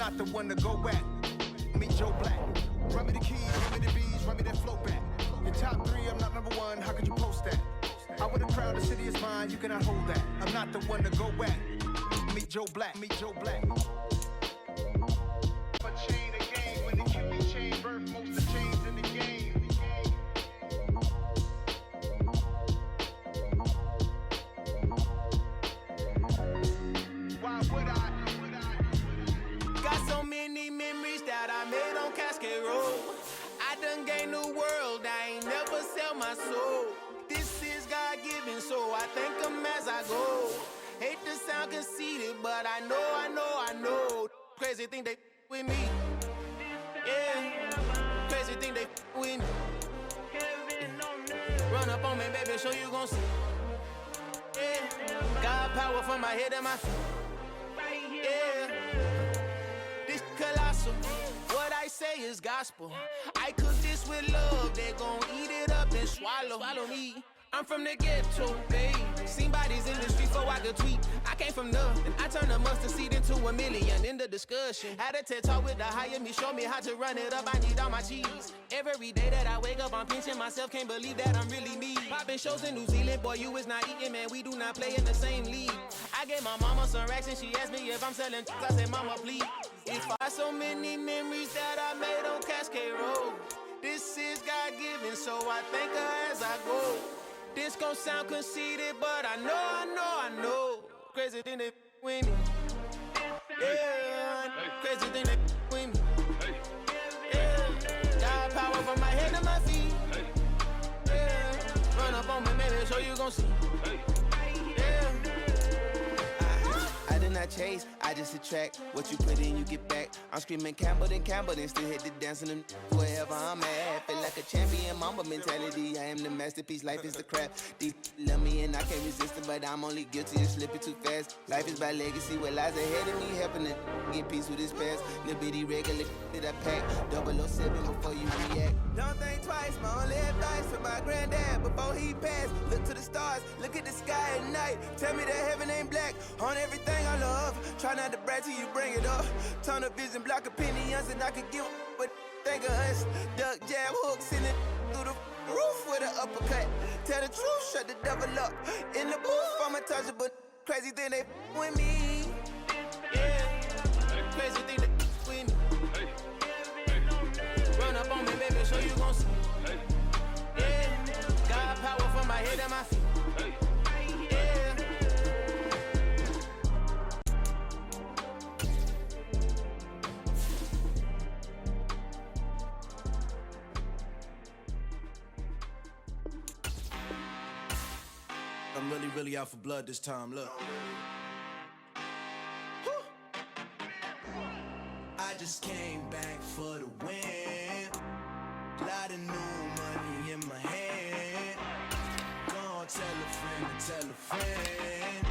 not the one to go back. Meet Joe Black. Run me the keys, run me the bees, run me that flow back. Your top three, I'm not number one, how could you post that? I would have crowned the city is mine, you cannot hold that. I'm not the one to go back. Meet Joe Black, meet Joe Black. But chain the game, when the QB chain birth, most of the chains in the game. Why would I? Got so many memories that I made on Cascade Road. I done gained the world, I ain't never sell my soul. This is God-given, so I thank him as I go. Hate to sound conceited, but I know. Crazy thing they with me. Yeah, crazy thing they with me. Run up on me, baby, show you gon' see. Yeah, God power from my head and my feet. Yeah, this colossal. What I say is gospel. I cook this with love. They gon' eat it up and swallow me. I'm from the ghetto, babe. Seen bodies in the streets before I could tweet. I came from nothing. I turned a mustard seed into a million. In the discussion, had a TED talk with the higher me. Show me how to run it up. I need all my cheese. Every day that I wake up, I'm pinching myself. Can't believe that I'm really me. Popping shows in New Zealand, boy, you is not eating, man. We do not play in the same league. I gave my mama some racks and she asked me if I'm selling. I said, mama, please. If I so many memories that I made on Cascade Road. This is God-given, so I thank her as I go. This gon' sound conceited, but I know. Crazy thing they with me. Yeah, crazy thing they with me. Yeah, got power from my head to my feet. Yeah, run up on me, baby, so you gon' see. Yeah. I did not chase, I just attract. What you put in, you get back. I'm screaming Campbell, then still hit the dance and them wherever I'm at. Feel like a champion, mamba mentality. I am the masterpiece, life is the crap. These love me and I can't resist it, but I'm only guilty of slipping too fast. Life is by legacy, what lies ahead of me, helping to get peace with this past. Little bitty regular that I pack, 007 before you react. Don't think twice, my only advice for my granddad before he passed. Look to the stars, look at the sky at night. Tell me that heaven ain't black on everything I love. Try not to brag till you bring it up. Tunnel vision, block opinions, and I could give but think of us. Duck jab hooks in it through the roof with an uppercut. Tell the truth, shut the devil up. In the booth, I'm untouchable. Crazy thing they with me. Yeah, crazy thing they with me. Run up on me, baby, so you gon' see. Yeah, got power from my head and my feet. I'm really out for blood this time, look. I just came back for the win. Lot of new money in my hand. Gonna tell a friend.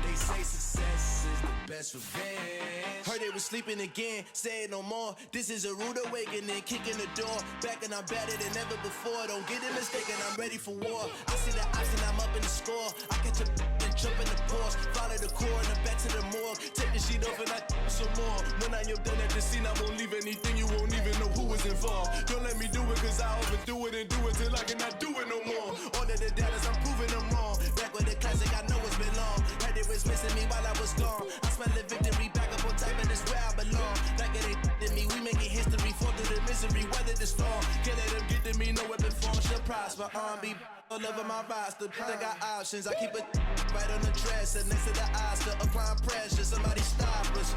They say success is the best revenge. Heard they was sleeping again, say it no more. This is a rude awakening, kicking the door. Back and I'm better than ever before. Don't get it mistaken, I'm ready for war. I see the option, I'm up in the score. I catch a and jump in the pause. Follow the core and then back to the morgue. Take the sheet off and I some more. When I am done at the scene, I won't leave anything. You won't even know who was involved. Don't let me do it, cause I overdo it and do it till I cannot do it no more. All of the doubters, I'm proving them wrong. Back with the classic, I know it's been long. Heard it was missing me while I was gone. I smell the victory back up on top, and it's where I belong. Like it ain't to me, we making history. Fall through the misery, weather the storm. Can't let them get to me, no weapon form shall prosper. R&B all over my roster, I got options. I keep it right on the dresser, next to the Oscar. Applying pressure, somebody stop us.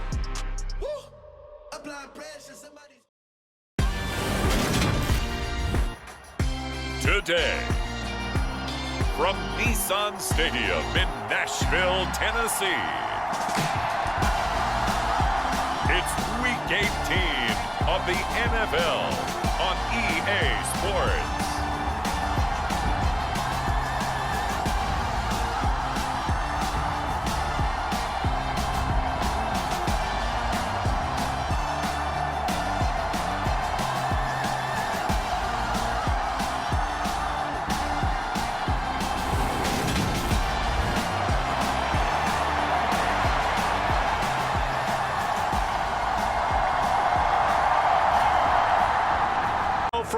Woo! Applying pressure, somebody. Today, from Nissan Stadium in Nashville, Tennessee, it's Week 18 of the NFL on EA Sports.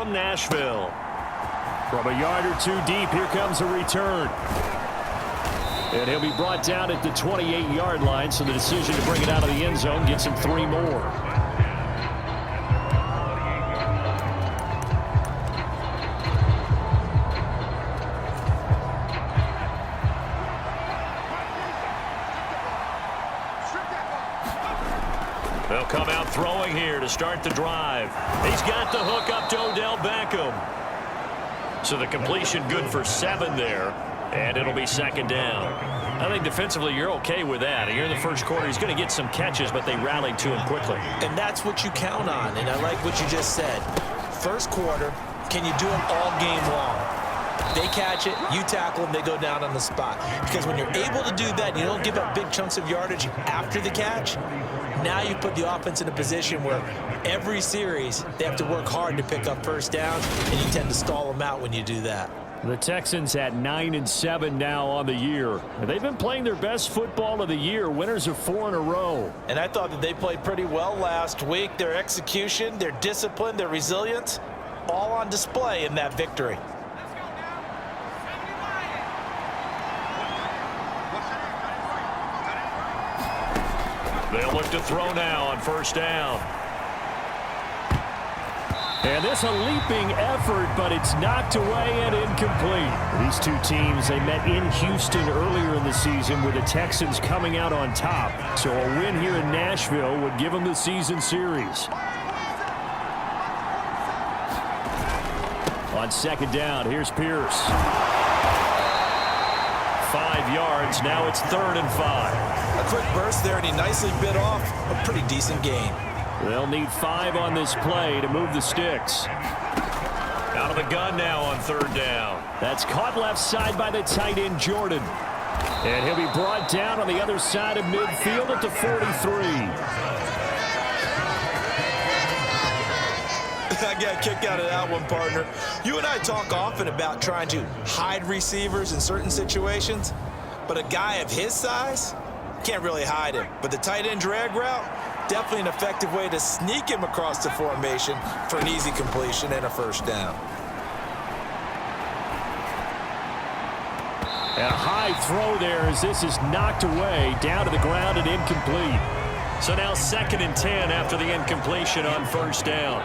from Nashville. From a yard or two deep, here comes a return. And he'll be brought down at the 28-yard line, so the decision to bring it out of the end zone gets him 3 more. They'll come out throwing here to start the drive. He's got the hook up to Odell Beckham. So the completion good for 7 there, and it'll be second down. I think defensively you're okay with that. Here in the first quarter, he's going to get some catches, but they rallied to him quickly. And that's what you count on, and I like what you just said. First quarter, can you do it all game long? They catch it, you tackle them, they go down on the spot. Because when you're able to do that, you don't give up big chunks of yardage after the catch. Now you put the offense in a position where every series they have to work hard to pick up first downs, and you tend to stall them out when you do that. The Texans at 9-7 now on the year. They've been playing their best football of the year. Winners of 4 in a row. And I thought that they played pretty well last week. Their execution, their discipline, their resilience, all on display in that victory. They'll look to throw now on first down. And this a leaping effort, but it's knocked away and incomplete. These two teams, they met in Houston earlier in the season with the Texans coming out on top. So a win here in Nashville would give them the season series. On second down, here's Pierce. 5 yards, now it's 3rd and 5. A quick burst there, and he nicely bit off a pretty decent gain. They'll need 5 on this play to move the sticks. Out of the gun now on 3rd down. That's caught left side by the tight end, Jordan. And he'll be brought down on the other side of midfield at the 43. I got a kick out of that one, partner. You and I talk often about trying to hide receivers in certain situations, but a guy of his size can't really hide him. But the tight end drag route, definitely an effective way to sneak him across the formation for an easy completion and a first down. And a high throw there as this is knocked away, down to the ground and incomplete. So now 2nd and 10 after the incompletion on first down.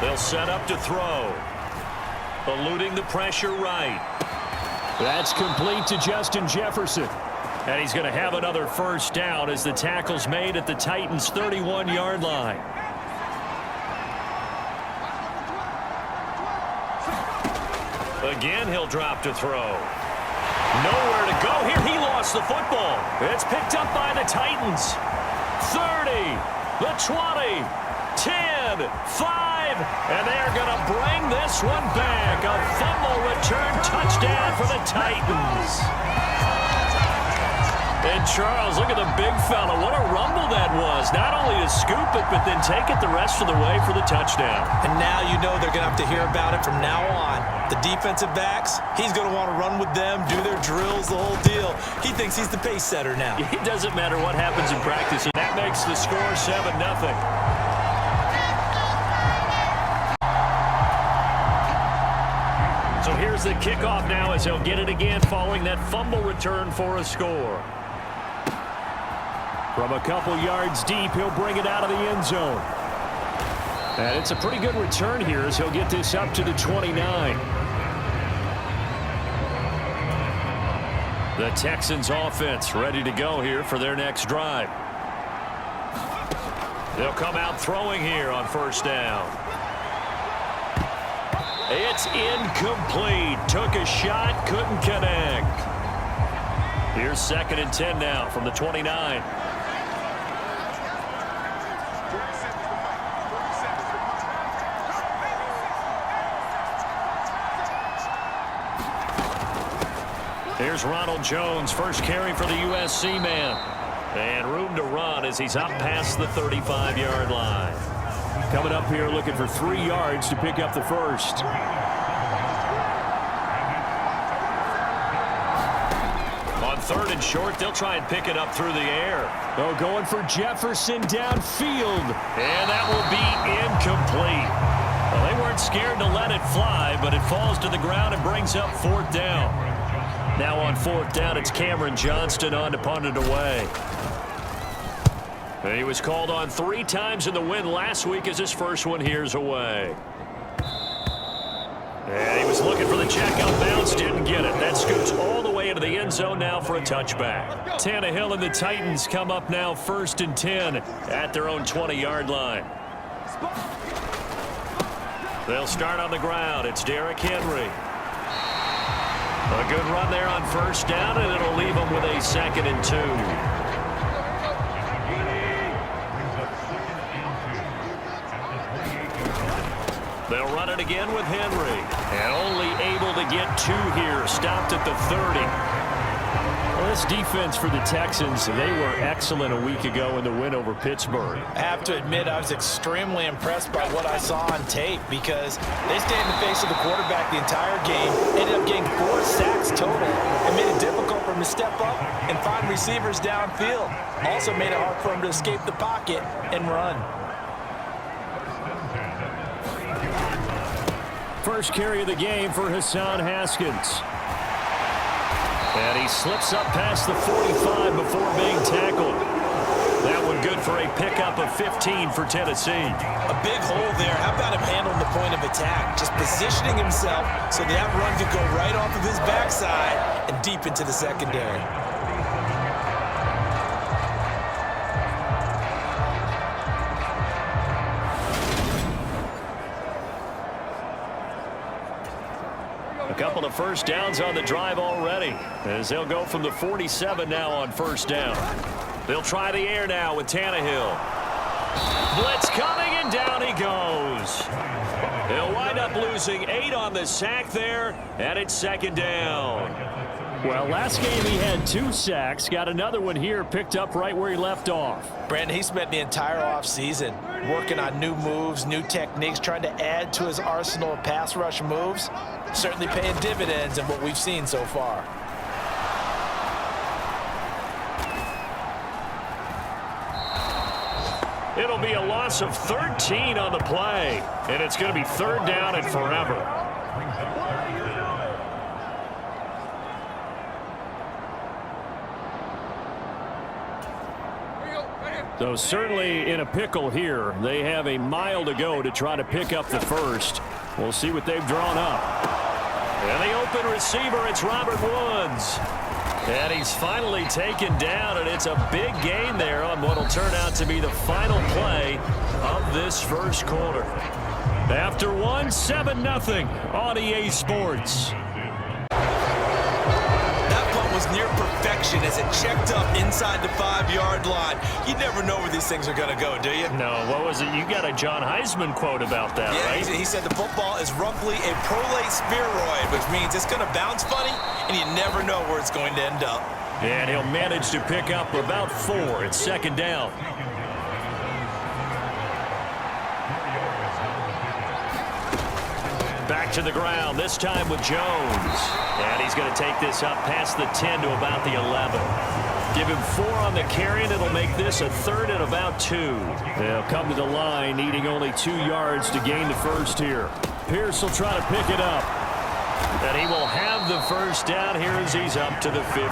They'll set up to throw. Eluding the pressure right. That's complete to Justin Jefferson. And he's going to have another first down as the tackle's made at the Titans' 31-yard line. Again, he'll drop to throw. Nowhere to go here. He lost the football. It's picked up by the Titans. 30, the 20, 10, 5, and they're going to bring this one back. A fumble return touchdown for the Titans. And Charles, look at the big fella. What a rumble that was. Not only to scoop it, but then take it the rest of the way for the touchdown. And now you know they're going to have to hear about it from now on. The defensive backs, he's going to want to run with them, do their drills, the whole deal. He thinks he's the pace setter now. It doesn't matter what happens in practice. That makes the score 7-0. So here's the kickoff now as he'll get it again following that fumble return for a score. From a couple yards deep, he'll bring it out of the end zone. And it's a pretty good return here as he'll get this up to the 29. The Texans offense ready to go here for their next drive. They'll come out throwing here on first down. It's incomplete. Took a shot, couldn't connect. Here's 2nd and 10 now from the 29. Here's Ronald Jones, first carry for the USC man. And room to run as he's up past the 35-yard line. Coming up here looking for 3 yards to pick up the first. On 3rd and short. They'll try and pick it up through the air. Oh, going for Jefferson downfield. And that will be incomplete. Well, they weren't scared to let it fly, but it falls to the ground and brings up 4th down. Now on 4th down, it's Cameron Johnston on to punt it away. And he was called on 3 times in the win last week as his first one here's away. And he was looking for the check out bounce, didn't get it. That scoots all the way into the end zone now for a touchback. Tannehill and the Titans come up now 1st and 10 at their own 20-yard line. They'll start on the ground. It's Derrick Henry. A good run there on 1st down, and it'll leave them with a 2nd and 2. They'll run it again with Henry. And only able to get 2 here. Stopped at the 30. Well, this defense for the Texans, they were excellent a week ago in the win over Pittsburgh. I have to admit, I was extremely impressed by what I saw on tape because they stayed in the face of the quarterback the entire game, ended up getting 4 sacks total, and made it difficult for him to step up and find receivers downfield. Also made it hard for him to escape the pocket and run. First carry of the game for Hassan Haskins. And he slips up past the 45 before being tackled. That one good for a pickup of 15 for Tennessee. A big hole there. How about him handling the point of attack? Just positioning himself so that run could go right off of his backside and deep into the secondary. A couple of 1st downs on the drive already as they'll go from the 47 now on 1st down. They'll try the air now with Tannehill. Blitz coming, and down he goes. He'll wind up losing 8 on the sack there, and it's 2nd down. Well, last game he had 2 sacks. Got another one here, picked up right where he left off. Brandon, he spent the entire offseason working on new moves, new techniques, trying to add to his arsenal of pass rush moves. Certainly paying dividends in what we've seen so far. It'll be a loss of 13 on the play, and it's going to be 3rd down and forever. So certainly in a pickle here. They have a mile to go to try to pick up the first. We'll see what they've drawn up. And the open receiver, it's Robert Woods. And he's finally taken down, and it's a big gain there on what will turn out to be the final play of this first quarter. After one, 7-0 on EA Sports. That punt was near perfection as it checked up inside the 5-yard line. You never know where these things are going to go, do you? No, what was it? You got a John Heisman quote about that, right? Yeah, he said the football is roughly a prolate spheroid, which means it's going to bounce funny, and you never know where it's going to end up. And he'll manage to pick up about 4. It's 2nd down. Back to the ground, this time with Jones. And he's going to take this up past the 10 to about the 11. Give him 4 on the carry, and it'll make this a 3rd and about 2. They'll come to the line, needing only 2 yards to gain the first here. Pierce will try to pick it up. And he will have the 1st down here as he's up to the 15.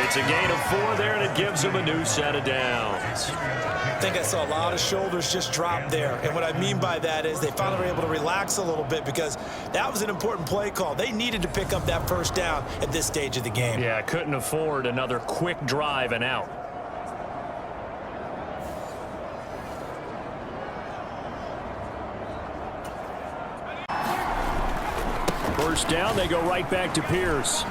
It's a gain of 4 there, and it gives him a new set of downs. I think I saw a lot of shoulders just drop there. And what I mean by that is they finally were able to relax a little bit because that was an important play call. They needed to pick up that 1st down at this stage of the game. Yeah, couldn't afford another quick drive and out. First down, they go right back to Pierce.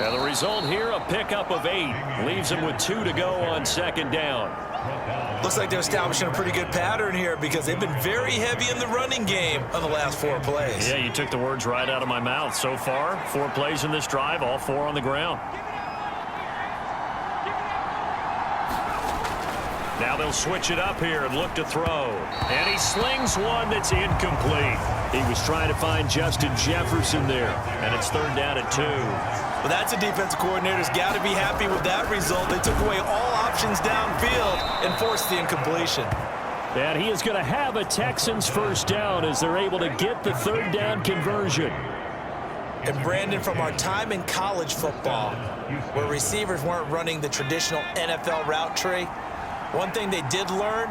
And the result here, a pickup of 8. Leaves them with 2 to go on 2nd down. Looks like they're establishing a pretty good pattern here because they've been very heavy in the running game on the last 4 plays. Yeah, you took the words right out of my mouth. So far, 4 plays in this drive, all 4 on the ground. Now they'll switch it up here and look to throw. And he slings one that's incomplete. He was trying to find Justin Jefferson there. And it's 3rd down and 2. Well, that's a defense coordinator's got to be happy with that result. They took away all options downfield and forced the incompletion. And he is going to have a Texans first down as they're able to get the 3rd down conversion. And Brandon, from our time in college football, where receivers weren't running the traditional NFL route tree, one thing they did learn,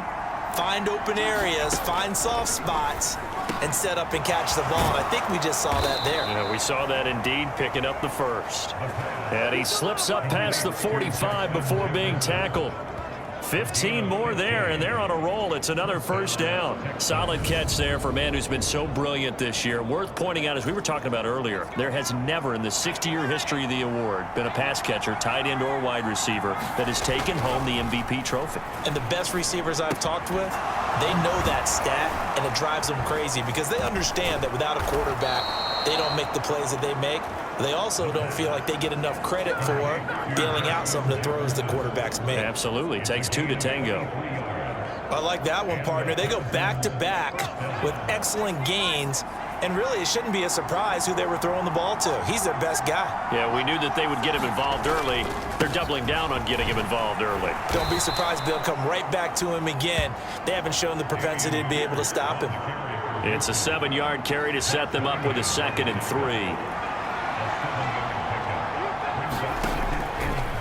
find open areas, find soft spots, and set up and catch the ball. And I think we just saw that there. Yeah, we saw that indeed, picking up the first. And he slips up past the 45 before being tackled. 15 more there, and they're on a roll. It's another first down. Solid catch there for a man who's been so brilliant this year. Worth pointing out, as we were talking about earlier, there has never in the 60-year history of the award been a pass catcher, tight end, or wide receiver that has taken home the MVP trophy. And the best receivers I've talked with, they know that stat, and it drives them crazy because they understand that without a quarterback, they don't make the plays that they make. They also don't feel like they get enough credit for bailing out some of the throws the quarterbacks make. Absolutely. Takes 2 to tango. I like that one, partner. They go back-to-back with excellent gains, and really it shouldn't be a surprise who they were throwing the ball to. He's their best guy. Yeah, we knew that they would get him involved early. They're doubling down on getting him involved early. Don't be surprised they'll come right back to him again. They haven't shown the propensity to be able to stop him. It's a 7-yard carry to set them up with a 2nd and 3.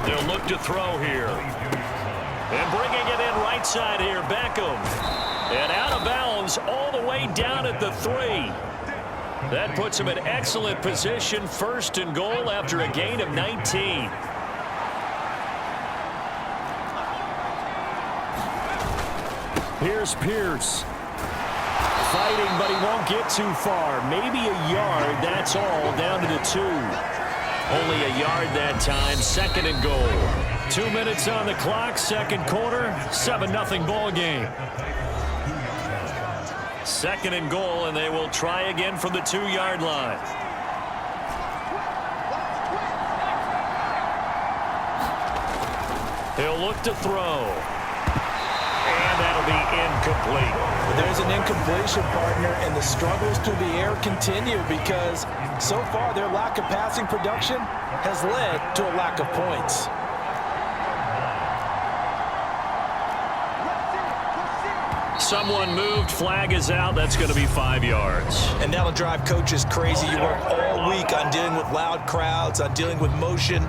They'll look to throw here. And bringing it in right side here, Beckham. And out of bounds all the way down at the 3. That puts him in excellent position, 1st and goal after a gain of 19. Here's Pierce. Fighting, but he won't get too far. Maybe a yard, that's all, down to the 2. Only a yard that time, 2nd and goal. 2 minutes on the clock, 2nd quarter, 7-0 ball game. 2nd and goal, and they will try again from the 2-yard line. He'll look to throw. And that'll be incomplete. There's an incompletion, partner, and the struggles through the air continue because so far their lack of passing production has led to a lack of points. Someone moved, flag is out. That's going to be 5 yards. And that'll drive coaches crazy. You work all week on dealing with loud crowds, on dealing with motion,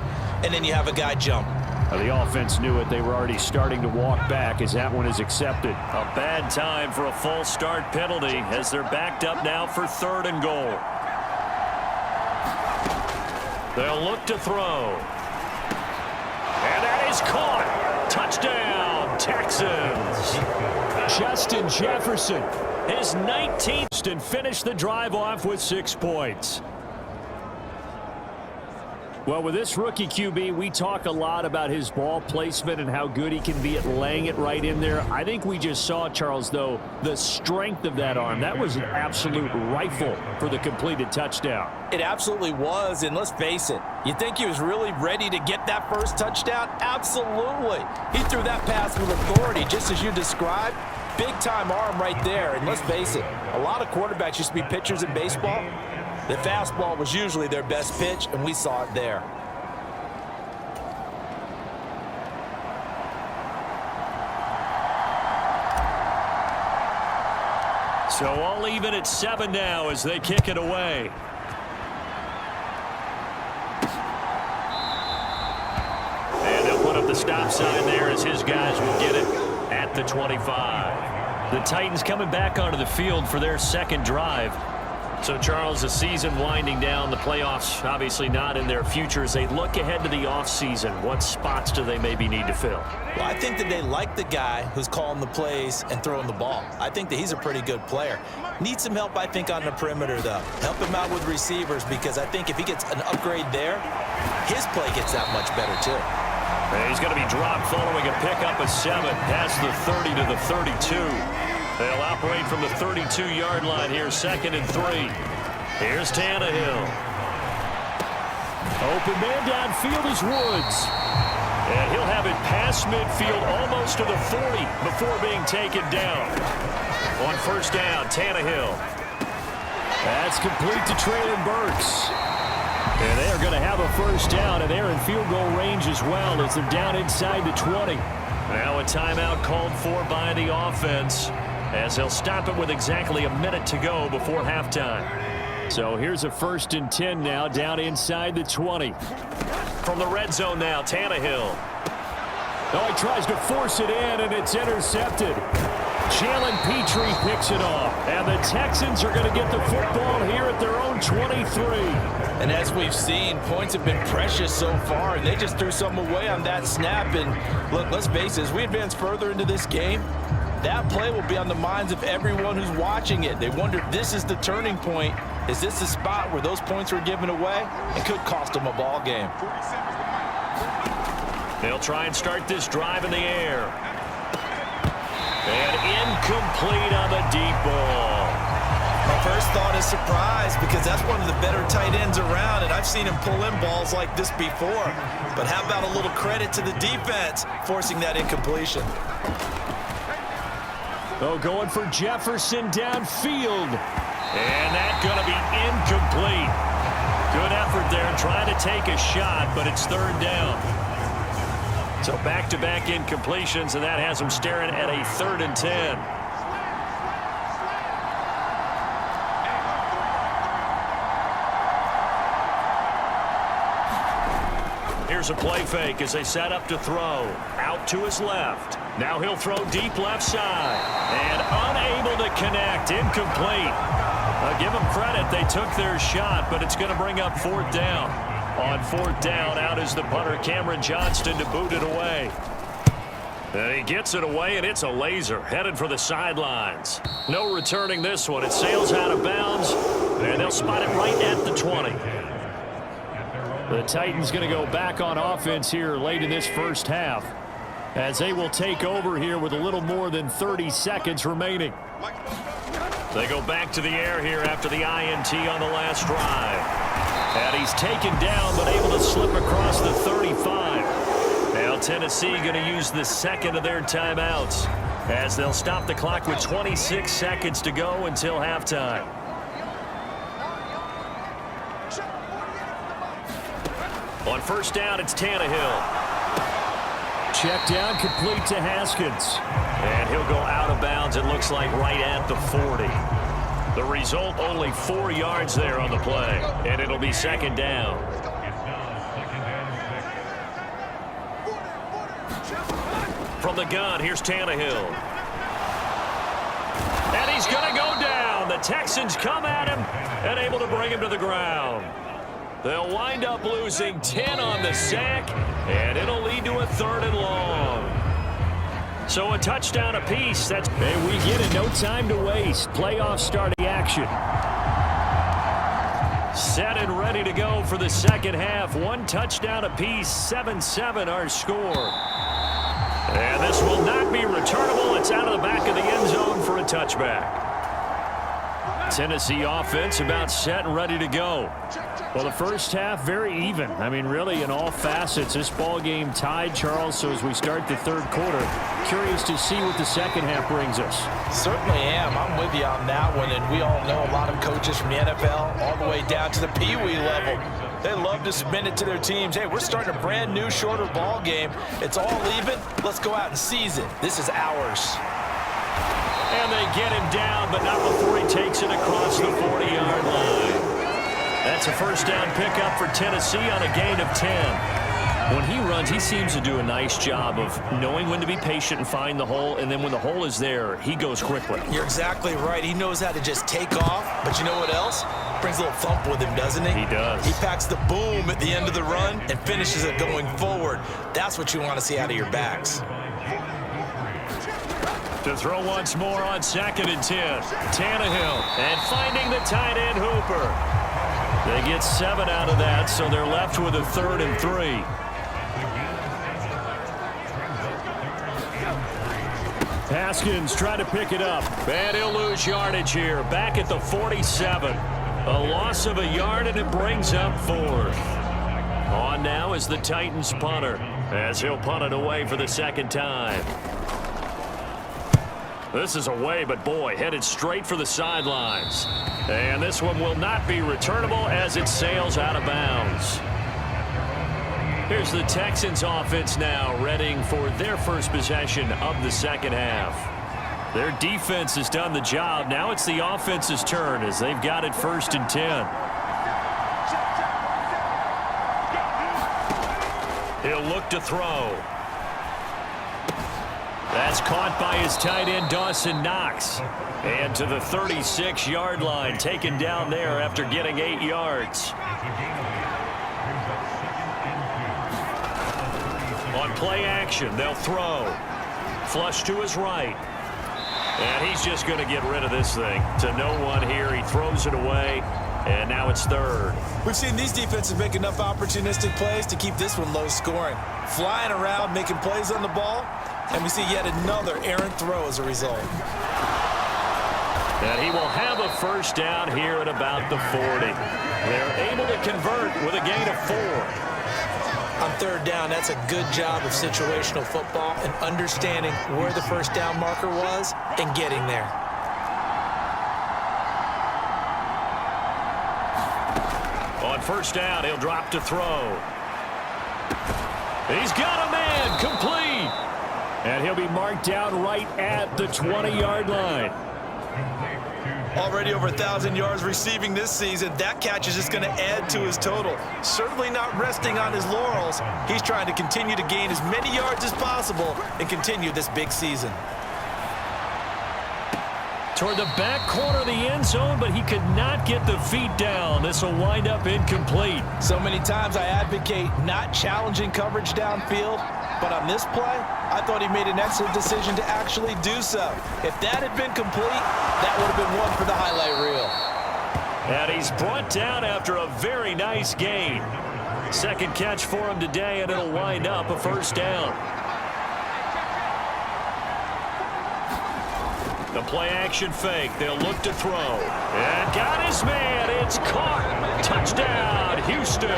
and then you have a guy jump. The offense knew it. They were already starting to walk back as that one is accepted. A bad time for a false start penalty as they're backed up now for 3rd and goal. They'll look to throw. And that is caught. Touchdown, Texans. Justin Jefferson, his 19th, and finished the drive off with 6 points. Well, with this rookie QB, we talk a lot about his ball placement and how good he can be at laying it right in there. I think we just saw, Charles, though, the strength of that arm. That was an absolute rifle for the completed touchdown. It absolutely was, and let's face it, you think he was really ready to get that first touchdown? Absolutely. He threw that pass with authority, just as you described. Big-time arm right there, and let's face it, a lot of quarterbacks used to be pitchers in baseball. The fastball was usually their best pitch, and we saw it there. So all even at 7 now as they kick it away. And they'll put up the stop sign there as his guys will get it at the 25. The Titans coming back onto the field for their 2nd drive. So, Charles, the season winding down, the playoffs obviously not in their future. As they look ahead to the offseason, what spots do they maybe need to fill? Well, I think that they like the guy who's calling the plays and throwing the ball. I think that he's a pretty good player. Needs some help, I think, on the perimeter, though. Help him out with receivers because I think if he gets an upgrade there, his play gets that much better, too. And he's going to be dropped following a pickup of 7 past the 30 to the 32. They'll operate from the 32-yard line here, 2nd and 3. Here's Tannehill. Open man downfield is Woods. And he'll have it past midfield almost to the 40 before being taken down. On first down, Tannehill. That's complete to Traylon Burks. And they are going to have a first down, and they're in field goal range as well as they're down inside the 20. Now a timeout called for by the offense as they'll stop it with exactly a minute to go before halftime. So here's a 1st and 10 now down inside the 20. From the red zone now, Tannehill. Oh, he tries to force it in, and it's intercepted. Jalen Petrie picks it off, and the Texans are going to get the football here at their own 23. And as we've seen, points have been precious so far, and they just threw some away on that snap. And look, let's face it, as we advance further into this game, that play will be on the minds of everyone who's watching it. They wonder if this is the turning point. Is this the spot where those points were given away? It could cost them a ball game. They'll try and start this drive in the air. And incomplete on the deep ball. My first thought is surprise, because that's one of the better tight ends around, and I've seen him pull in balls like this before. But how about a little credit to the defense forcing that incompletion? Oh, going for Jefferson downfield. And that's going to be incomplete. Good effort there trying to take a shot, but it's 3rd down. So back-to-back incompletions, and that has them staring at a 3rd and 10. Here's a play fake as they set up to throw. Out to his left. Now he'll throw deep left side. And unable to connect. Incomplete. Give them credit. They took their shot, but it's going to bring up 4th down. On 4th down, out is the punter, Cameron Johnston, to boot it away. And he gets it away, and it's a laser. Headed for the sidelines. No returning this one. It sails out of bounds, and they'll spot it right at the 20. The Titans going to go back on offense here late in this first half, as they will take over here with a little more than 30 seconds remaining. They go back to the air here after the INT on the last drive. And he's taken down, but able to slip across the 35. Now Tennessee going to use the second of their timeouts, as they'll stop the clock with 26 seconds to go until halftime. On first down, it's Tannehill. Check down, complete to Haskins. And he'll go out of bounds, it looks like, right at the 40. The result, only 4 yards there on the play, and it'll be 2nd down. From the gun, here's Tannehill. And he's going to go down. The Texans come at him and able to bring him to the ground. They'll wind up losing 10 on the sack, and it'll lead to a 3rd and long. So a touchdown apiece. And we get it. No time to waste. Playoff starting action. Set and ready to go for the second half. 1 touchdown apiece. 7-7 our score. And this will not be returnable. It's out of the back of the end zone for a touchback. Tennessee offense about set and ready to go. Well, the first half, very even. I mean, really, in all facets, this ball game tied, Charles. So as we start the 3rd quarter, curious to see what the second half brings us. Certainly am. I'm with you on that one. And we all know a lot of coaches from the NFL all the way down to the Pee-wee level. They love to spin it to their teams. Hey, we're starting a brand new, shorter ball game. It's all even. Let's go out and seize it. This is ours. And they get him down, but not before he takes it across the 40-yard line. That's a first down pickup for Tennessee on a gain of 10. When he runs, he seems to do a nice job of knowing when to be patient and find the hole, and then when the hole is there, he goes quickly. You're exactly right. He knows how to just take off, but you know what else? Brings a little thump with him, doesn't he? He does. He packs the boom at the end of the run and finishes it going forward. That's what you want to see out of your backs. To throw once more on 2nd and 10. Tannehill, and finding the tight end Hooper. They get 7 out of that, so they're left with a 3rd and 3. Haskins trying to pick it up. And he'll lose yardage here. Back at the 47. A loss of a yard, and it brings up 4th. On now is the Titans punter. as he'll punt it away for the second time. This is away, but boy, headed straight for the sidelines. And this one will not be returnable as it sails out of bounds. Here's the Texans offense now, readying for their first possession of the second half. Their defense has done the job. Now it's the offense's turn as they've got it 1st and 10. He'll look to throw. That's caught by his tight end, Dawson Knox. And to the 36-yard line, taken down there after getting 8 yards. On play action, they'll throw. Flush to his right. And he's just going to get rid of this thing. To no one here, he throws it away. And now it's 3rd. We've seen these defenses make enough opportunistic plays to keep this one low scoring. Flying around, making plays on the ball. And we see yet another errant throw as a result. And he will have a 1st down here at about the 40. They're able to convert with a gain of 4. On 3rd down, that's a good job of situational football and understanding where the 1st down marker was and getting there. On 1st down, he'll drop to throw. He's got a man, complete. And he'll be marked down right at the 20-yard line. Already over 1,000 yards receiving this season. That catch is just going to add to his total. Certainly not resting on his laurels. He's trying to continue to gain as many yards as possible and continue this big season. Toward the back corner of the end zone, but he could not get the feet down. This will wind up incomplete. So many times I advocate not challenging coverage downfield, but on this play, I thought he made an excellent decision to actually do so. If that had been complete, that would have been one for the highlight reel. And he's brought down after a very nice gain. 2nd catch for him today, and it'll wind up a 1st down. The play-action fake. They'll look to throw. And got his man. It's caught. Touchdown, Houston.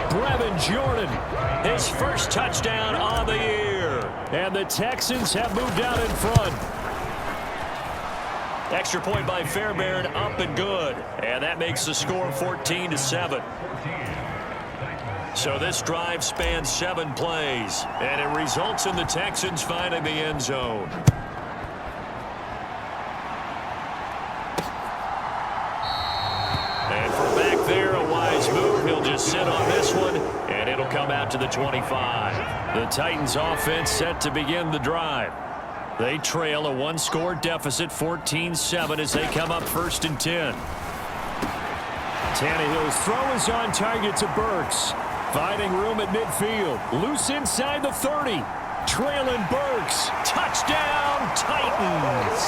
Brevin Jordan, his 1st touchdown on the year. And the Texans have moved out in front. Extra point by Fairbairn, up and good. And that makes the score 14-7. So this drive spans 7 plays. And it results in the Texans finding the end zone. And from back there, a wise move. He'll just sit on this one, and it'll come out to the 25. The Titans offense set to begin the drive. They trail a 1-score deficit, 14-7, as they come up 1st and 10. Tannehill's throw is on target to Burks. Finding room at midfield. Loose inside the 30. Traylon Burks. Touchdown, Titans.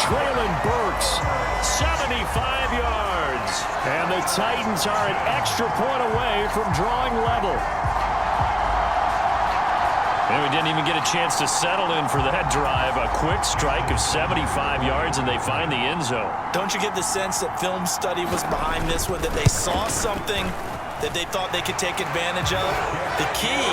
Traylon Burks, 75 yards. And the Titans are an extra point away from drawing level. And we didn't even get a chance to settle in for that drive. A quick strike of 75 yards, and they find the end zone. Don't you get the sense that film study was behind this one, that they saw something that they thought they could take advantage of? The key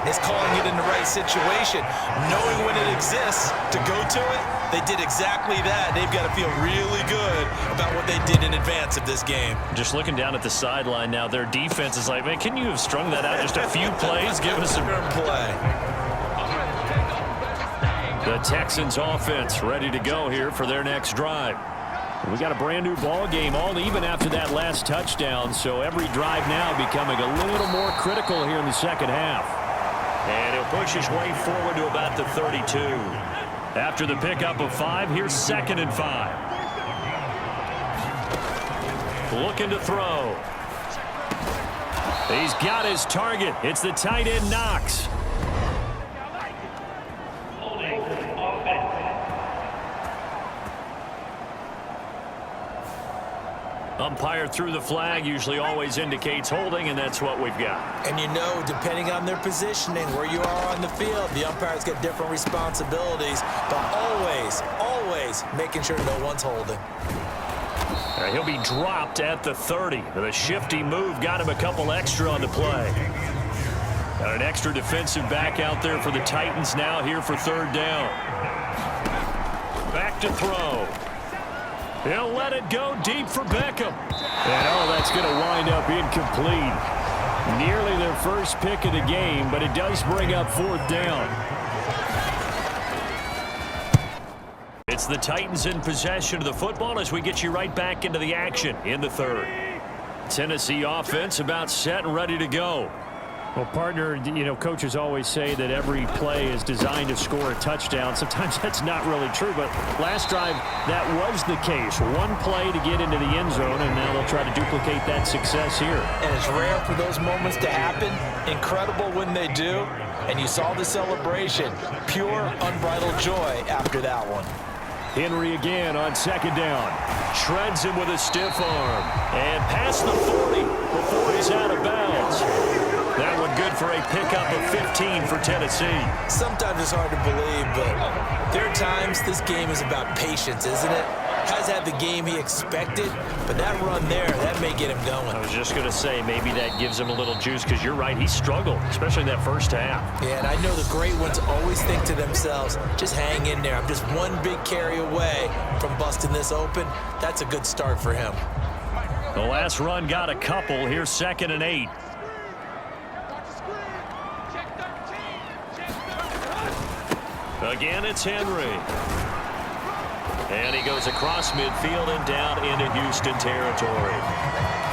is calling it in the right situation, knowing when it exists to go to it. They did exactly that. They've got to feel really good about what they did in advance of this game. Just looking down at the sideline now, their defense is like, man, can you have strung that out just a few plays? Give us some play. The Texans offense ready to go here for their next drive. We got a brand new ball game, all even after that last touchdown, so every drive now becoming a little more critical here in the second half. And he'll push his way forward to about the 32. After the pickup of 5, here's 2nd and 5. Looking to throw. He's got his target. It's the tight end, Knox. Umpire threw the flag, usually always indicates holding, and that's what we've got. And you know, depending on their positioning, where you are on the field, the umpires get different responsibilities, but always making sure no one's holding. He'll be dropped at the 30. The shifty move got him a couple extra on the play. Got an extra defensive back out there for the Titans now here for third down. Back to throw. He'll let it go deep for Beckham. And that's going to wind up incomplete. Nearly their first pick of the game, but it does bring up fourth down. It's the Titans in possession of the football as we get you right back into the action in the third. Tennessee offense about set and ready to go. Well, partner, coaches always say that every play is designed to score a touchdown. Sometimes that's not really true, but last drive, that was the case. One play to get into the end zone, and now they'll try to duplicate that success here. And it's rare for those moments to happen. Incredible when they do. And you saw the celebration. Pure, unbridled joy after that one. Henry again on second down. Shreds him with a stiff arm. And past the 40 before he's out of bounds. That one good for a pickup of 15 for Tennessee. Sometimes it's hard to believe, but there are times this game is about patience, isn't it? Has had the game he expected, but that run there, that may get him going. I was just going to say, maybe that gives him a little juice, because you're right, he struggled, especially in that first half. Yeah, and I know the great ones always think to themselves, just hang in there. I'm just one big carry away from busting this open. That's a good start for him. The last run got a couple. Here's 2nd and 8. Again, it's Henry. And he goes across midfield and down into Houston territory.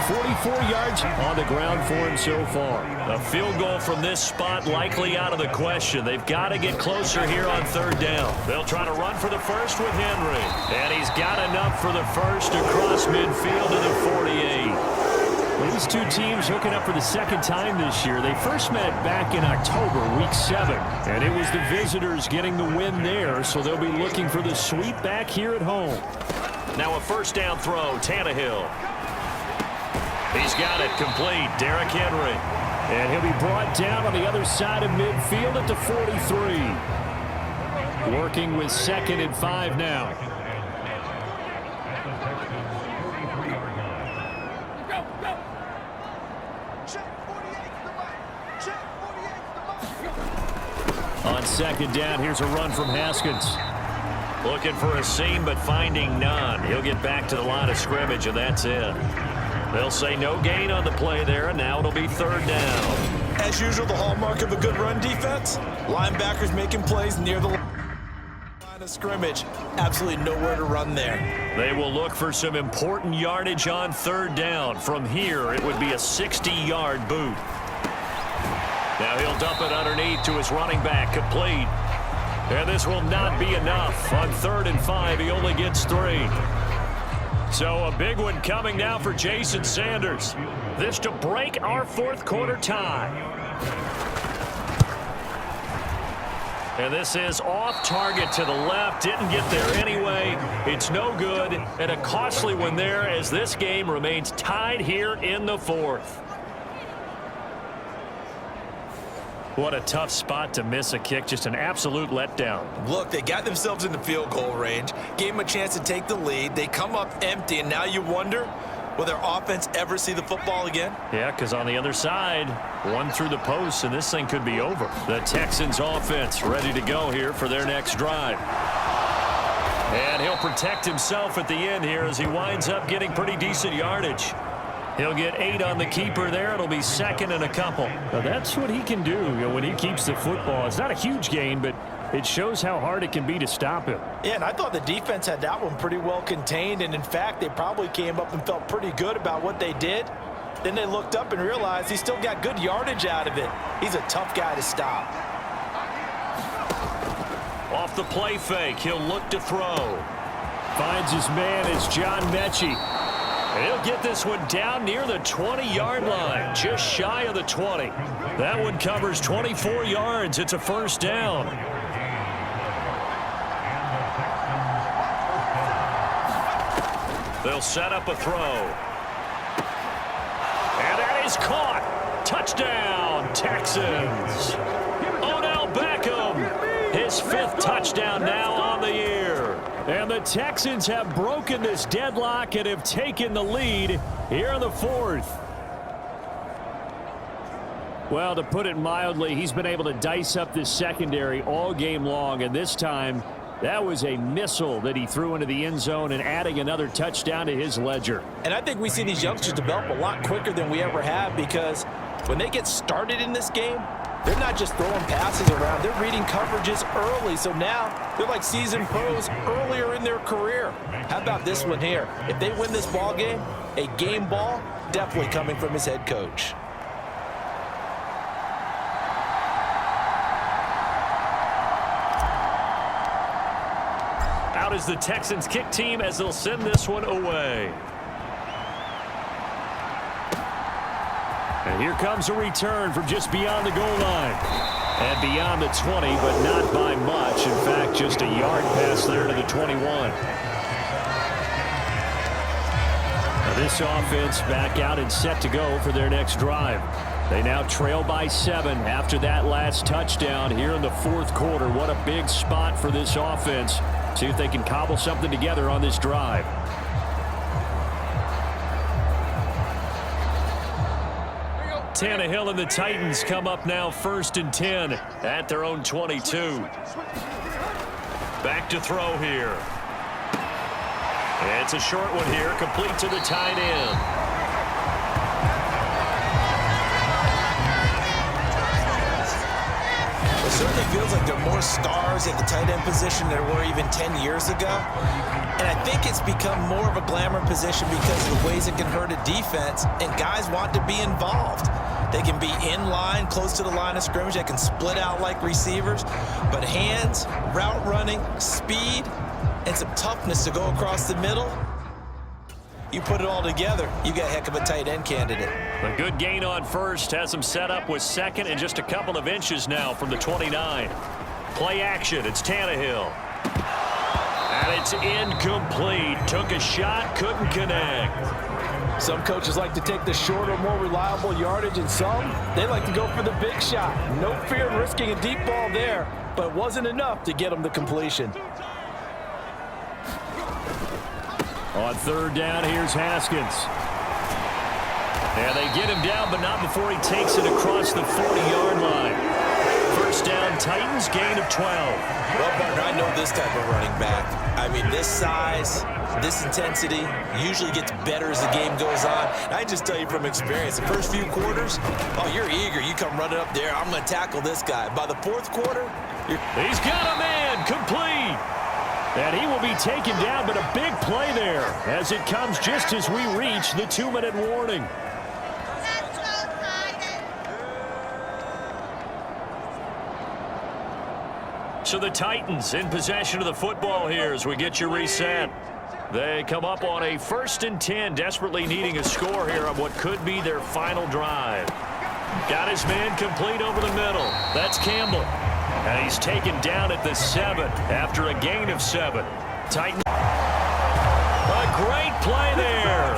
44 yards on the ground for him so far. A field goal from this spot likely out of the question. They've got to get closer here on third down. They'll try to run for the first with Henry. And he's got enough for the first across midfield to the 48. Well, these two teams hooking up for the second time this year. They first met back in October, week 7. And it was the visitors getting the win there, so they'll be looking for the sweep back here at home. Now a first down throw, Tannehill. He's got it complete, Derrick Henry. And he'll be brought down on the other side of midfield at the 43. Working with 2nd and 5 now. On second down, here's a run from Haskins. Looking for a seam, but finding none. He'll get back to the line of scrimmage, and that's it. They'll say no gain on the play there, and now it'll be third down. As usual, the hallmark of a good run defense, linebackers making plays near the line of scrimmage. Absolutely nowhere to run there. They will look for some important yardage on third down. From here, it would be a 60-yard boot. Now he'll dump it underneath to his running back, complete. And this will not be enough. On 3rd and 5, he only gets 3. So a big one coming now for Jason Sanders. This to break our fourth quarter tie. And this is off target to the left. Didn't get there anyway. It's no good. And a costly one there as this game remains tied here in the 4th. What a tough spot to miss a kick. Just an absolute letdown. Look, they got themselves in the field goal range, gave them a chance to take the lead. They come up empty, and now you wonder, will their offense ever see the football again? Yeah, because on the other side, one through the post, and this thing could be over. The Texans offense ready to go here for their next drive. And he'll protect himself at the end here as he winds up getting pretty decent yardage. He'll get 8 on the keeper there. It'll be 2nd and a couple. Now that's what he can do, when he keeps the football. It's not a huge gain, but it shows how hard it can be to stop him. Yeah, and I thought the defense had that one pretty well contained. And, in fact, they probably came up and felt pretty good about what they did. Then they looked up and realized he still got good yardage out of it. He's a tough guy to stop. Off the play fake, he'll look to throw. Finds his man, it's John Mechie. He'll get this one down near the 20-yard line, just shy of the 20. That one covers 24 yards. It's a first down. They'll set up a throw. And that is caught. Touchdown, Texans. Odell Beckham, his 5th touchdown now on the year. And the Texans have broken this deadlock and have taken the lead here in the 4th. Well, to put it mildly, he's been able to dice up this secondary all game long, and this time that was a missile that he threw into the end zone and adding another touchdown to his ledger. And I think we see these youngsters develop a lot quicker than we ever have, because when they get started in this game, they're not just throwing passes around. They're reading coverages early, so now they're like seasoned pros earlier in their career. How about this one here? If they win this ball game, a game ball definitely coming from his head coach. Out is the Texans kick team as they'll send this one away. And here comes a return from just beyond the goal line. And beyond the 20, but not by much. In fact, just a yard pass there to the 21. Now this offense back out and set to go for their next drive. They now trail by 7 after that last touchdown here in the fourth quarter. What a big spot for this offense. See if they can cobble something together on this drive. Tannehill and the Titans come up now 1st and 10 at their own 22. Back to throw here. It's a short one here, complete to the tight end. It certainly feels like there are more stars at the tight end position than there were even 10 years ago. And I think it's become more of a glamour position because of the ways it can hurt a defense, and guys want to be involved. They can be in line, close to the line of scrimmage. They can split out like receivers. But hands, route running, speed, and some toughness to go across the middle, you put it all together, you got a heck of a tight end candidate. A good gain on first, has him set up with second and just a couple of inches now from the 29. Play action, it's Tannehill. And it's incomplete. Took a shot, couldn't connect. Some coaches like to take the shorter, more reliable yardage, and some, they like to go for the big shot. No fear in risking a deep ball there, but it wasn't enough to get them the completion. On 3rd down, here's Haskins. And they get him down, but not before he takes it across the 40-yard line. 1st down, Titans, gain of 12. Well, partner, I know this type of running back. I mean, this size, this intensity usually gets better as the game goes on. And I just tell you from experience, the first few quarters, oh, you're eager. You come running up there, I'm going to tackle this guy. By the 4th quarter, he's got a man, complete. And he will be taken down, but a big play there as it comes just as we reach the 2-minute warning. So the Titans in possession of the football here as we get you reset. They come up on a 1st and 10, desperately needing a score here on what could be their final drive. Got his man complete over the middle. That's Campbell. And he's taken down at the 7 after a gain of 7. Titans. A great play there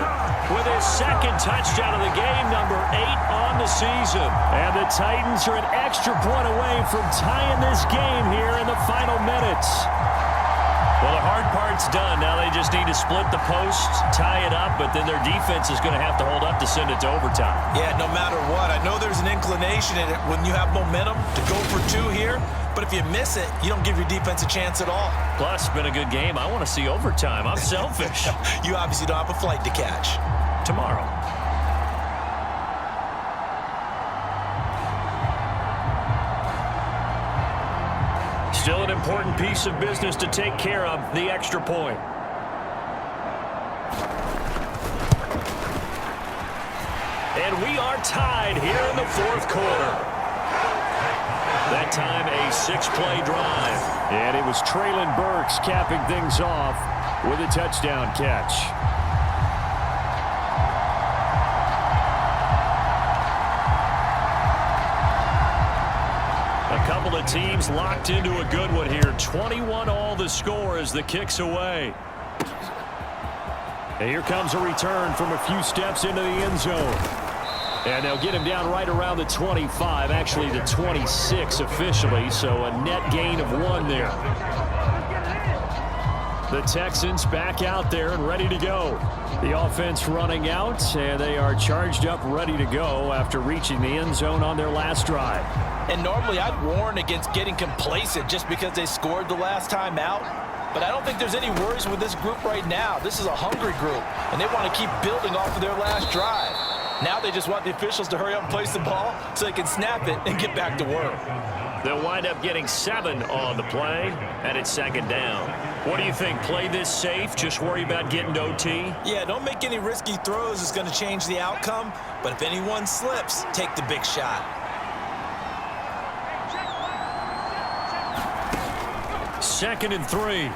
with his 2nd touchdown of the game, number 8 on the season. And the Titans are an extra point away from tying this game here in the final minutes. Well, the hard part's done. Now they just need to split the posts, tie it up, but then their defense is going to have to hold up to send it to overtime. Yeah, no matter what. I know there's an inclination in it when you have momentum to go for 2 here, but if you miss it, you don't give your defense a chance at all. Plus, it's been a good game. I want to see overtime. I'm selfish. You obviously don't have a flight to catch. Tomorrow. Still an important piece of business to take care of, the extra point. And we are tied here in the 4th quarter. That time a 6-play drive. And it was Traylon Burks capping things off with a touchdown catch. A couple of teams locked into a good one here. 21 all the score as the kick's away. And here comes a return from a few steps into the end zone. And they'll get him down right around the 25, actually the 26 officially, so a net gain of 1 there. The Texans back out there and ready to go. The offense running out, and they are charged up, ready to go after reaching the end zone on their last drive. And normally I'd warn against getting complacent just because they scored the last time out. But I don't think there's any worries with this group right now. This is a hungry group, and they want to keep building off of their last drive. Now they just want the officials to hurry up and place the ball so they can snap it and get back to work. They'll wind up getting 7 on the play, and it's second down. What do you think? Play this safe? Just worry about getting to OT? Yeah, don't make any risky throws. It's going to change the outcome. But if anyone slips, take the big shot. Second and 3.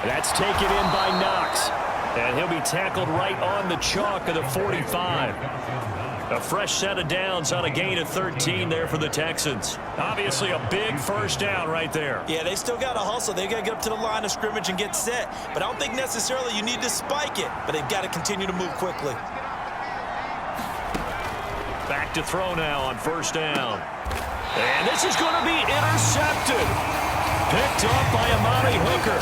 That's taken in by Knox. And he'll be tackled right on the chalk of the 45. A fresh set of downs on a gain of 13 there for the Texans. Obviously a big first down right there. Yeah, they still got to hustle. They've got to get up to the line of scrimmage and get set. But I don't think necessarily you need to spike it. But they've got to continue to move quickly. Back to throw now on first down. And this is going to be intercepted. Picked up by Amari Hooker.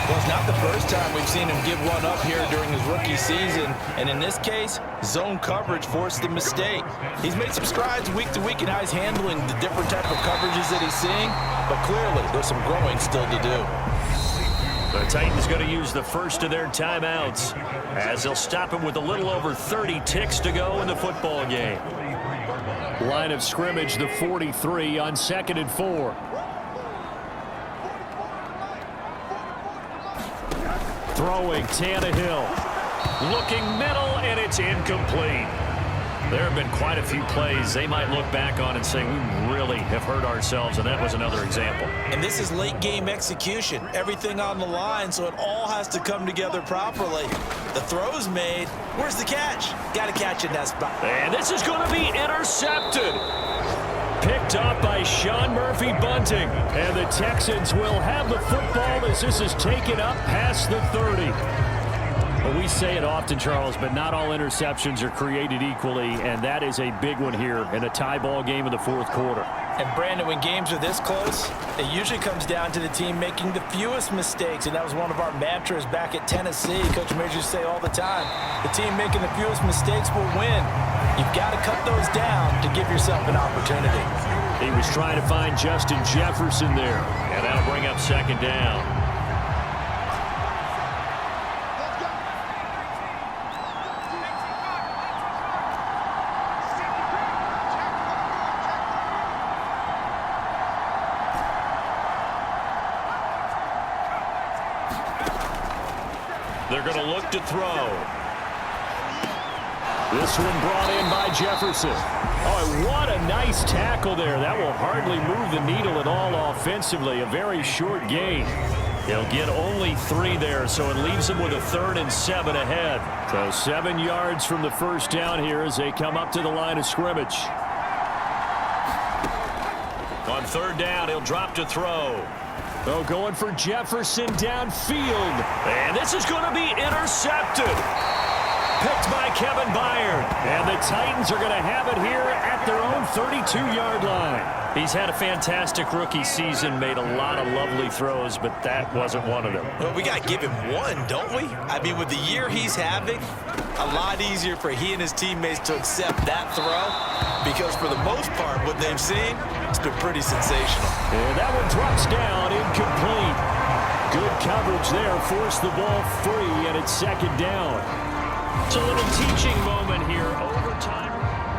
Well, it's not the first time we've seen him give one up here during his rookie season. And in this case, zone coverage forced the mistake. He's made some strides week to week in how he's handling the different type of coverages that he's seeing. But clearly, there's some growing still to do. The Titans going to use the first of their timeouts as they'll stop him with a little over 30 ticks to go in the football game. Line of scrimmage, the 43 on 2nd and 4. Throwing, Tannehill. Looking middle, and it's incomplete. There have been quite a few plays they might look back on and say, we really have hurt ourselves, and that was another example. And this is late game execution. Everything on the line, so it all has to come together properly. The throw's made. Where's the catch? Got to catch in that spot. And this is going to be intercepted. Picked up by Sean Murphy-Bunting. And the Texans will have the football as this is taken up past the 30. Well, we say it often, Charles, but not all interceptions are created equally, and that is a big one here in a tie ball game in the fourth quarter. And, Brandon, when games are this close, it usually comes down to the team making the fewest mistakes, and that was one of our mantras back at Tennessee. Coach Majors used to say all the time, the team making the fewest mistakes will win. You've got to cut those down to give yourself an opportunity. He was trying to find Justin Jefferson there. And that'll bring up second down. They're going to look to throw. This one brought in by Jefferson. Oh, what a nice tackle there. That will hardly move the needle at all offensively. A very short gain. They'll get only 3 there, so it leaves them with a 3rd and 7 ahead. So 7 yards from the first down here as they come up to the line of scrimmage. On 3rd down, he'll drop to throw. Oh, going for Jefferson downfield. And this is going to be intercepted. Picked by Kevin Byard. And the Titans are going to have it here at their own 32-yard line. He's had a fantastic rookie season, made a lot of lovely throws, but that wasn't one of them. Well, we got to give him one, don't we? I mean, with the year he's having, a lot easier for he and his teammates to accept that throw because for the most part, what they've seen, it's been pretty sensational. And that one drops down, incomplete. Good coverage there, forced the ball free, and it's second down. It's a little teaching moment here, overtime.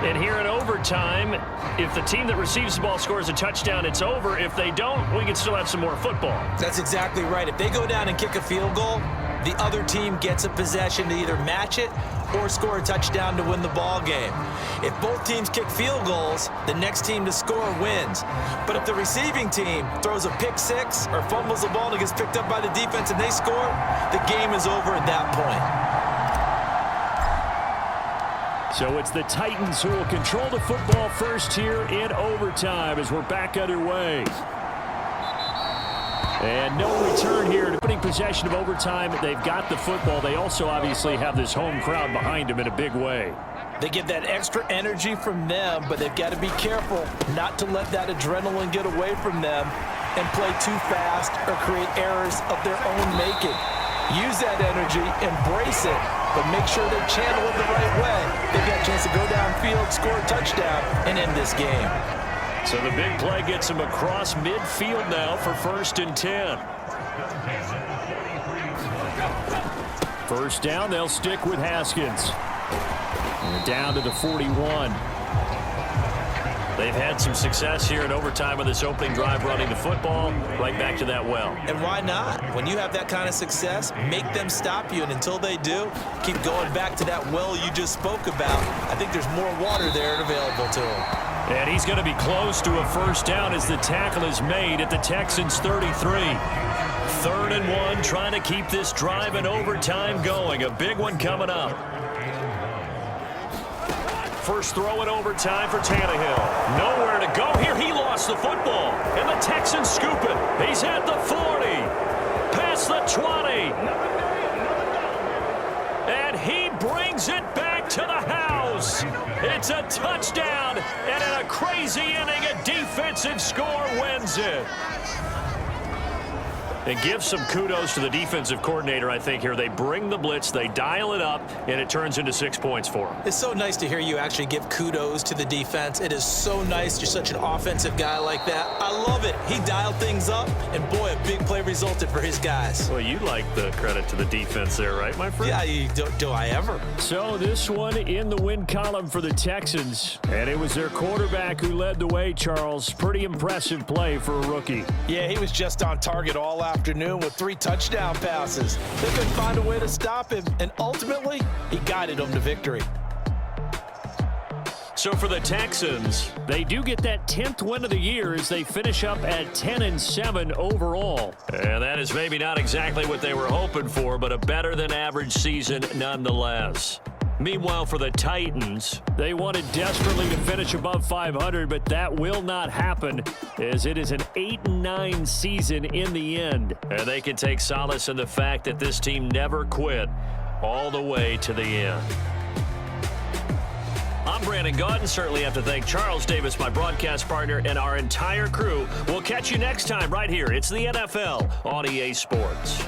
And here in overtime, if the team that receives the ball scores a touchdown, it's over. If they don't, we can still have some more football. That's exactly right. If they go down and kick a field goal, the other team gets a possession to either match it or score a touchdown to win the ball game. If both teams kick field goals, the next team to score wins. But if the receiving team throws a pick six or fumbles the ball and it gets picked up by the defense and they score, the game is over at that point. So it's the Titans who will control the football first here in overtime as we're back underway. And no return here to putting possession of overtime. They've got the football. They also obviously have this home crowd behind them in a big way. They get that extra energy from them, but they've got to be careful not to let that adrenaline get away from them and play too fast or create errors of their own making. Use that energy, embrace it, but make sure they channel it the right way. They've got a chance to go downfield, score a touchdown, and end this game. So the big play gets him across midfield now for 1st and 10. First down, they'll stick with Haskins. And down to the 41. They've had some success here in overtime on this opening drive running the football. Right back to that well. And why not? When you have that kind of success, make them stop you. And until they do, keep going back to that well you just spoke about. I think there's more water there available to him. And he's going to be close to a first down as the tackle is made at the Texans' 33. 3rd and 1, trying to keep this drive in overtime going. A big one coming up. First throw in overtime for Tannehill. Nowhere to go here. He lost the football. And the Texans scoop it. He's at the 40. Past the 20. And he brings it back to the house. It's a touchdown. And in a crazy inning, a defensive score wins it. And give some kudos to the defensive coordinator, I think, here. They bring the blitz, they dial it up, and it turns into 6 points for them. It's so nice to hear you actually give kudos to the defense. It is so nice. You're such an offensive guy like that. I love it. He dialed things up, and boy, a big play resulted for his guys. Well, you like the credit to the defense there, right, my friend? Yeah, do I ever? So this one in the win column for the Texans, and it was their quarterback who led the way, Charles. Pretty impressive play for a rookie. Yeah, he was just on target all afternoon with 3 touchdown passes. They couldn't find a way to stop him, and ultimately, he guided them to victory. So for the Texans, they do get that 10th win of the year as they finish up at 10-7 overall. And that is maybe not exactly what they were hoping for, but a better than average season nonetheless. Meanwhile, for the Titans, they wanted desperately to finish above 500, but that will not happen as it is an 8-9 season in the end. And they can take solace in the fact that this team never quit all the way to the end. I'm Brandon Gaudin. Certainly have to thank Charles Davis, my broadcast partner, and our entire crew. We'll catch you next time right here. It's the NFL on EA Sports.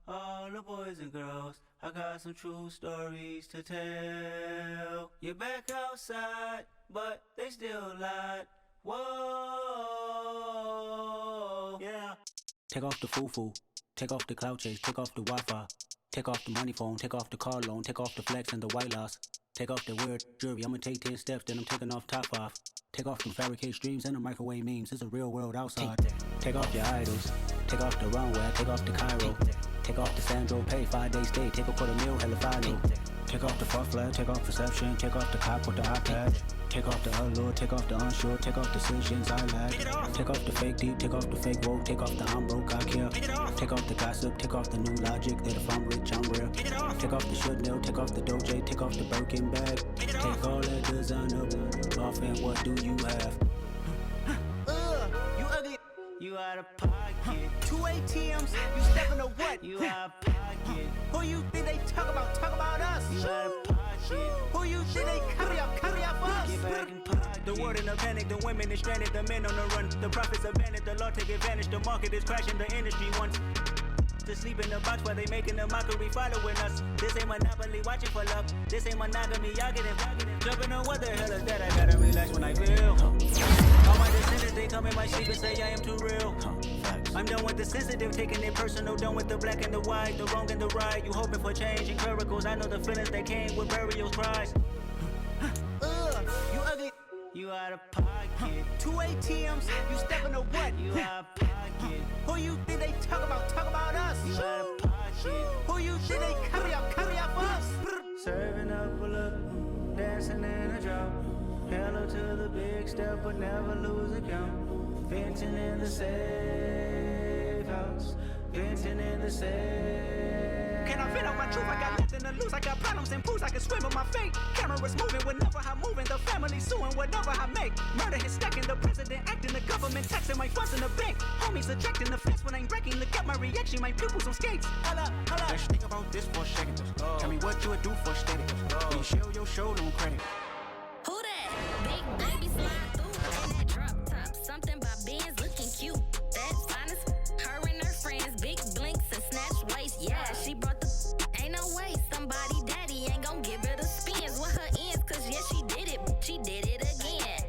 All the boys and girls, I got some true stories to tell. You're back outside, but they still lied. Whoa, yeah. Take off the foo-foo, take off the cloud chase, take off the Wi-Fi, take off the money phone, take off the car loan, take off the flex and the white loss. Take off the weird jewelry. I'ma take 10 steps, then I'm taking off top off. Take off them fabricated streams and the microwave memes. It's a real world outside. Take off your idols. Take off the runway. Take off the Cairo. Take off the Sandro Pay. 5-day stay. Take a quarter meal. Hella final. Take off the fuck flag. Take off perception. Take off the cop with the iPad. Take off the allure. Take off the unsure. Take off decisions I lack. Take off the fake deep. Take off the fake woke. Take off the I'm broke. I care. Take off the gossip. Take off the new logic that if I'm rich I'm real. Take off the should know. Take off the doje. Take off the Birkin bag. Take all that designer off and what do you have? You ugly. You out of pocket. 2 ATMs. You stepping to what? You out of pocket. Who you think they talk about? Talk about us. You out of pocket. Who you think they carry up us? Get back in pocket. The world in a panic. The women is stranded. The men on the run. The profits abandoned. The law take advantage. The market is crashing. The industry wants to sleep in the box while they making a mockery following us. This ain't Monopoly watching for luck. This ain't monogamy, y'all get it. Jumping on what the hell is that? I gotta relax when I feel. All my descendants, they come in my sleep and say I am too real. I'm done with the sensitive, taking it personal. Done with the black and the white, the wrong and the right. You hoping for change and miracles. I know the feelings that came with burial cries. You ugly. You out of pocket. 2 ATMs. You stepping to what? You out of pocket. Who you think they talk about? Talk about us. You out of pocket. Who you think they carry up us? Serving up a look, dancing in a drop. Hello to the big step, but never lose a count. Venting in the safe house. Venting in the safe. Can I vent out my truth? I got nothing to lose. I got problems and pools. I can swim with my fate. Cameras moving whenever I'm moving. The family suing whatever I make. Murder is stacking. The president acting. The government taxing my funds in the bank. Homies ejecting the fence when I'm breaking. Look at my reaction. My pupils on skates. Holla. Let's think about this for a second. Tell me what you would do for steady. You show your shoulder on credit. Who that? Big baby slide through. And that drop top. Something by Benz looking cute. That's finest. Her and her friends. Big blinks and snatch waist. Yeah, she brought the. Ain't no way somebody daddy ain't gon' give her the spins with her ends. Cause yeah, she did it. She did it again.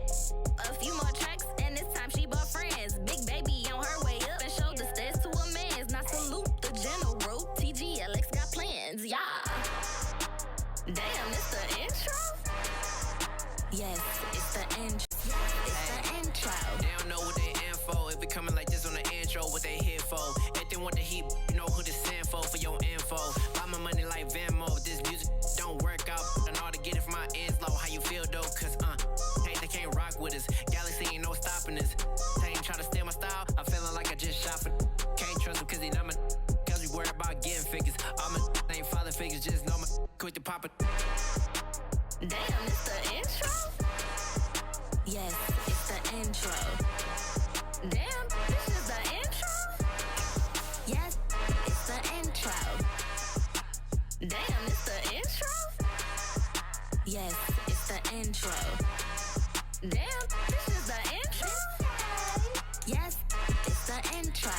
A few more tracks and this time she bought friends. Big baby on her way up and showed the stairs to a man's. Now salute the general. TGLX got plans. Yeah. Damn, it's the intro? Yes, it's the intro. It's the intro. They don't know what they in for. If it coming like this on the intro, what they here for? If they want the heat, you know who to send for your info. Buy my money like Venmo. If this music don't work out, I know how to get it from my ends low. How you feel though? Cause hey, they can't rock with us. Galaxy ain't no stopping us. They ain't trying to steal my style. I'm feeling like I just shot for. Can't trust them cause they not my. Cause we worry about getting figures. All my ain't father figures, just know my quick to pop it. Damn, it's the intro? Yes, it's the intro. Damn, this is the intro? Yes, it's the intro. Damn, it's the intro? Yes, it's the intro. Damn, this is the intro? Yes, it's the intro.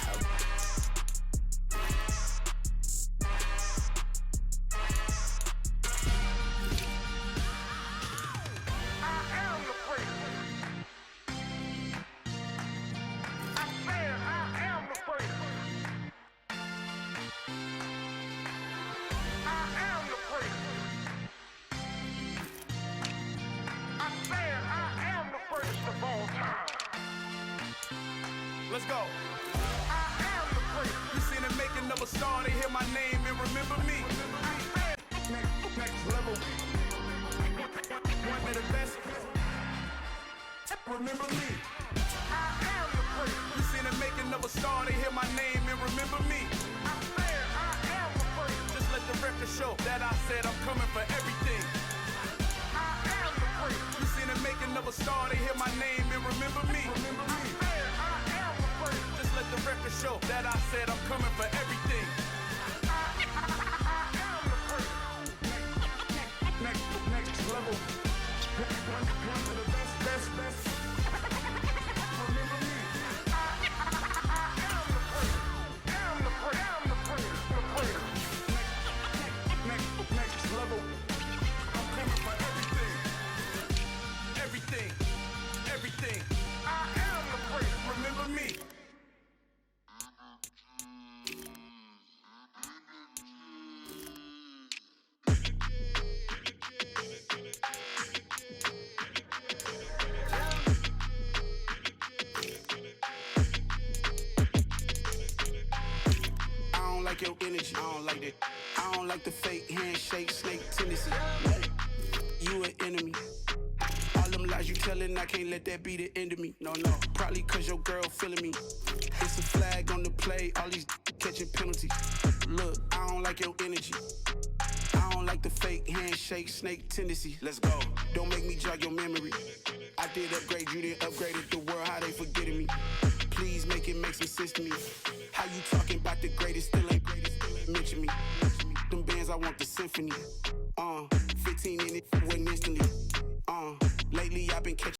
Let's go. I am the great. You seen the making of a star, they hear my name and remember me. Next level. One of the best. Remember me. I am the great. You seen the making of a star, they hear my name and remember me. I am the great. Just let the record show that I said I'm coming for everything. I am the great. You seen the making of a star, they hear my name and remember me. Remember me. Just let the record show that I said I'm coming for everything. I am the first. Next level. One of the best. Remember me. I am the first. Next level. I'm coming for everything. Everything. I am the first. Remember me. like your energy. I don't like that. I don't like the fake handshake, snake tendency. You an enemy. All them lies you telling, I can't let that be the end of me. No, probably cause your girl feeling me. It's a flag on the play, all these catching penalties. Look, I don't like your energy. I don't like the fake handshake, snake tendency. Let's go. Don't make me jog your memory. I did upgrade, you didn't upgrade it. The world, how they forgetting me. Please make some sense to me. How you talking about the greatest, still ain't greatest, mention me. Them bands, I want the symphony.